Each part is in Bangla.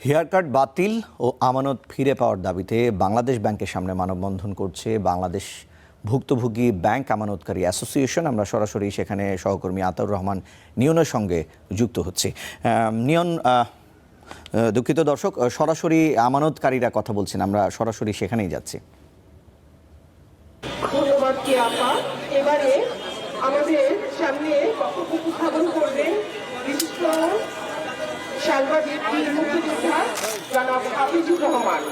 হেয়ার কাট বাতিল ও আমানত ফিরে পাওয়ার দাবিতে বাংলাদেশ ব্যাংকের সামনে মানববন্ধন করছে বাংলাদেশ ভুক্তভোগী ব্যাংক আমানতকারী অ্যাসোসিয়েশন। আমরা সরাসরি সেখানে সহকর্মী আতাউর রহমান নিয়নের সঙ্গে যুক্ত হচ্ছি। নিয়ন, দুঃখিত দর্শক, সরাসরি আমানতকারীরা কথা বলছেন, আমরা সরাসরি সেখানেই যাচ্ছি। ধন্যবাদ কি আপা। এবারে আমাদের সামনে বক্তব্য উপস্থাপন করবেন বিশিষ্ট সাংবাদিক মুক্তিযোদ্ধা জনাব হাফিজুর রহমান।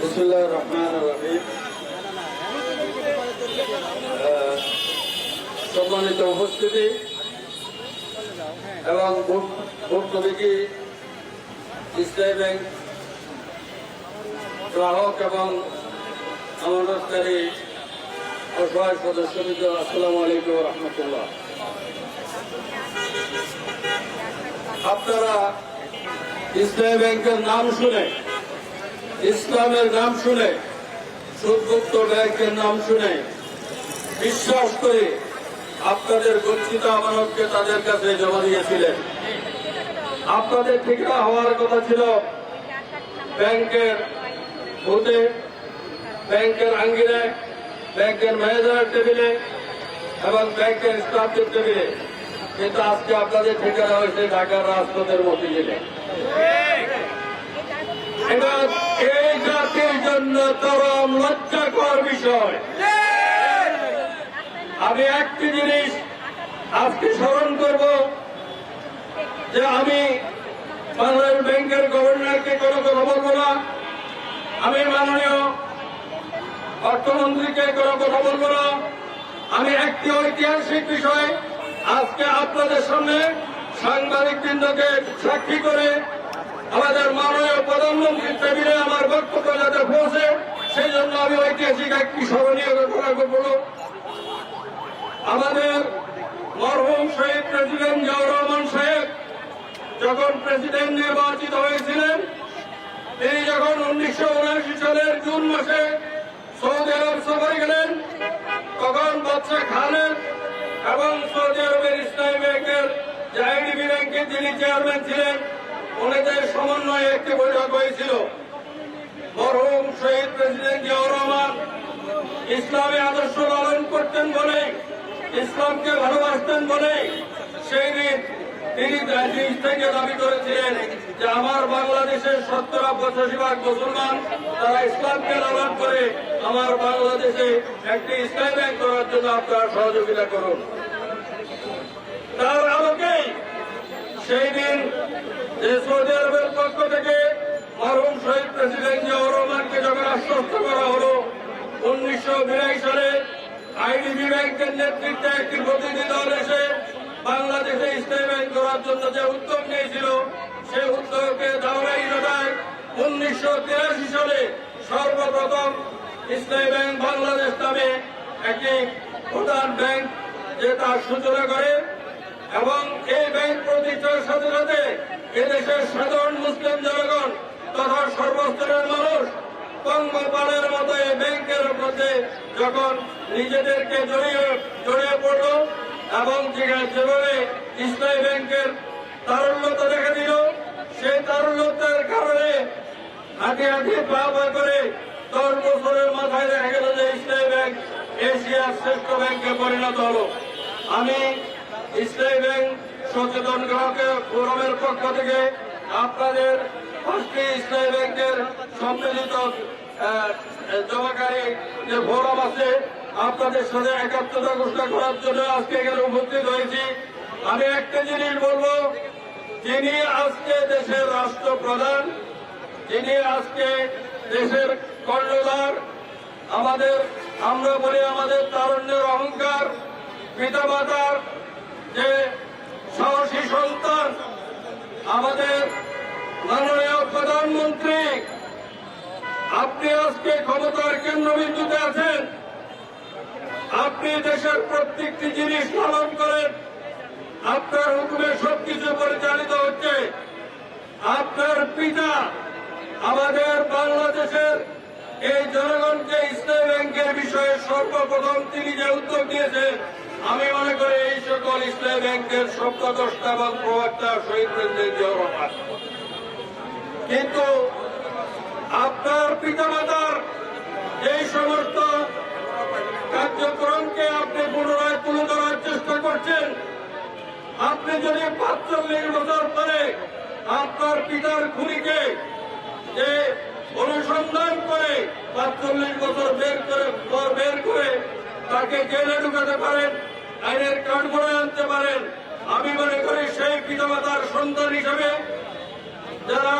বিসমিল্লাহির রহমানির রহিম। সম্মানিত উপস্থিতি এবং ভুক্তভোগী ইসলামী ব্যাংক গ্রাহক এবং আমানতকারী অসহায় সদস্যবৃন্দ, আসসালামু আলাইকুম ওয়া রাহমাতুল্লাহ। আপনারা ইসলামী ব্যাংকের নাম শুনে, ইসলামের নাম শুনে, সুদমুক্ত ব্যাংকের নাম শুনে বিশ্বাস করে আপনাদের গচ্ছিত আমানতকে তাদের কাছে জমা দিয়েছিলেন। আপনাদের ঠিকা হওয়ার কথা ছিল ব্যাংকের বুথে, ব্যাংকের আঙ্গিনায়, ব্যাংকের ম্যানেজার টেবিলে এবং ব্যাংকের স্টাফদের টেবিলে, কিন্তু আজকে আপনাদের ঠিকানা হয়েছে ঢাকার রাজপথের মতিঝিলে। এটা এই জাতির জন্য চরম লজ্জাকর বিষয়। আমি একটি জিনিস আজকে স্মরণ করব যে আমি বাংলাদেশ ব্যাংকের গভর্নরকে কোনো কথা বলবো না, আমি মাননীয় অর্থমন্ত্রীকে কোনো কথা বলবো না। আমি একটি ঐতিহাসিক বিষয় আজকে আপনাদের সামনে সাংবাদিকবৃন্দকে সাক্ষী করে আমাদের মাননীয় প্রধানমন্ত্রীর টেবিলে আমার বক্তব্য যাতে পৌঁছে, সেই জন্য আমি ঐতিহাসিক একটি স্মরণীয় ঘটনা বলব। আমাদের মরহুম শহীদ প্রেসিডেন্ট জিয়াউর রহমান সাহেব যখন প্রেসিডেন্ট নির্বাচিত হয়েছিলেন, তিনি যখন 1979 সালের জুন মাসে সৌদি আরব সফরে গেলেন, তখন বাদশা খানের এবং সৌদি আরবের ইসলামী ব্যাংকের যে আইডিবি ব্যাংকের যিনি চেয়ারম্যান ছিলেন, ওনাদের সমন্বয়ে একটি বৈঠক হয়েছিল। মরহুম শহীদ প্রেসিডেন্ট জিয়াউর রহমান ইসলামী আদর্শ পালন করতেন বলে, ইসলামকে ভালোবাসতেন বলে, সেই দিন তিনি নিজ থেকে দাবি করেছিলেন যে আমার বাংলাদেশের 70-85% মুসলমান, তারা ইসলামকে লালন করে আমার বাংলাদেশে একটি ইসলামী ব্যাংক করার জন্য আপনারা সহযোগিতা করুন। তার আলোকেই সেই দিন যে সৌদি আরবের পক্ষ থেকে মরহুম শহীদ প্রেসিডেন্ট জিয়াউর রহমানকে যখন আশ্বস্ত করা হল, 1982 সালে আইডিবি ব্যাংকের নেতৃত্বে একটি প্রতিনিধি দল এসে বাংলাদেশে ইসলামী ব্যাংক করার জন্য যে উদ্যোগ নিয়েছিল, সেই উদ্যোগকে দাওয়াই জানায় 1983 সালে সর্বপ্রথম ইসলামী ব্যাংক বাংলাদেশ নামে একটি প্রধান ব্যাংক যে তার সূচনা করে, এবং এই ব্যাংক প্রতিষ্ঠার সাথে সাথে এদেশের সাধারণ মুসলিম জনগণ তথা সর্বস্তরের মানুষ পঙ্গপালের মতো এই ব্যাংকের মধ্যে যখন নিজেদেরকে জড়িয়ে পড়ল এবং যেভাবে ইসলামী ব্যাংকের তারল্যতা দেখা দিল, সেই তারল্যতার কারণে হাঁটি হাঁটি পা পা করে 10 বছরের মাথায় দেখা গেল যে ইসলামী ব্যাংক এশিয়ার শ্রেষ্ঠ ব্যাংকে পরিণত হল। আমি ইসলামী ব্যাংক সচেতন গ্রাহকের ফোরামের পক্ষ থেকে আপনাদের 5টি ইসলামী ব্যাংকের সম্মিলিত জমাকারী যে ফোরাম আছে, আপনাদের সাথে একাত্মতা ঘোষণা করার জন্য আজকে এখানে উপস্থিত হয়েছি। আমি একটা জিনিস বলবো, যিনি আজকে দেশের রাষ্ট্রপ্রধান, যিনি আজকে দেশের কর্ণধার, আমরা বলি আমাদের তারুণ্যের অহংকার, পিতামাতার যে সাহসী সন্তান, আমাদের মাননীয় প্রধানমন্ত্রী, আপনি আজকে ক্ষমতার কেন্দ্রবিন্দুতে আছেন। আপনি দেশের প্রত্যেকটি জিনিস পালন করেন, আপনার হুকুমে সবকিছু পরিচালিত হচ্ছে। আপনার পিতা আমাদের বাংলাদেশের এই জনগণকে ইসলামী ব্যাংকের বিষয়ে সর্বপ্রথম তিনি যে উদ্যোগ নিয়েছেন, আমি মনে করি এই সকল ইসলামী ব্যাংকের স্বপ্নদ্রষ্টা এবং প্রবক্তা শহীদ প্রেসিডেন্ট জিয়াউর রহমান। কিন্তু আপনার পিতামাতার এই সমস্ত কার্যক্রমকে আপনি পুনরায় তুলে ধরার চেষ্টা করছেন। আপনি যদি ৪৫ বছর পরে আপনার পিতার খুনিকে যে অনুসন্ধান করে ৪৫ বছর বের করে তাকে জেলে ঢুকাতে পারেন, আইনের কাঠগড়ায় আনতে পারেন, আমি মনে করি সেই পিতামাতার সন্তান হিসেবে যারা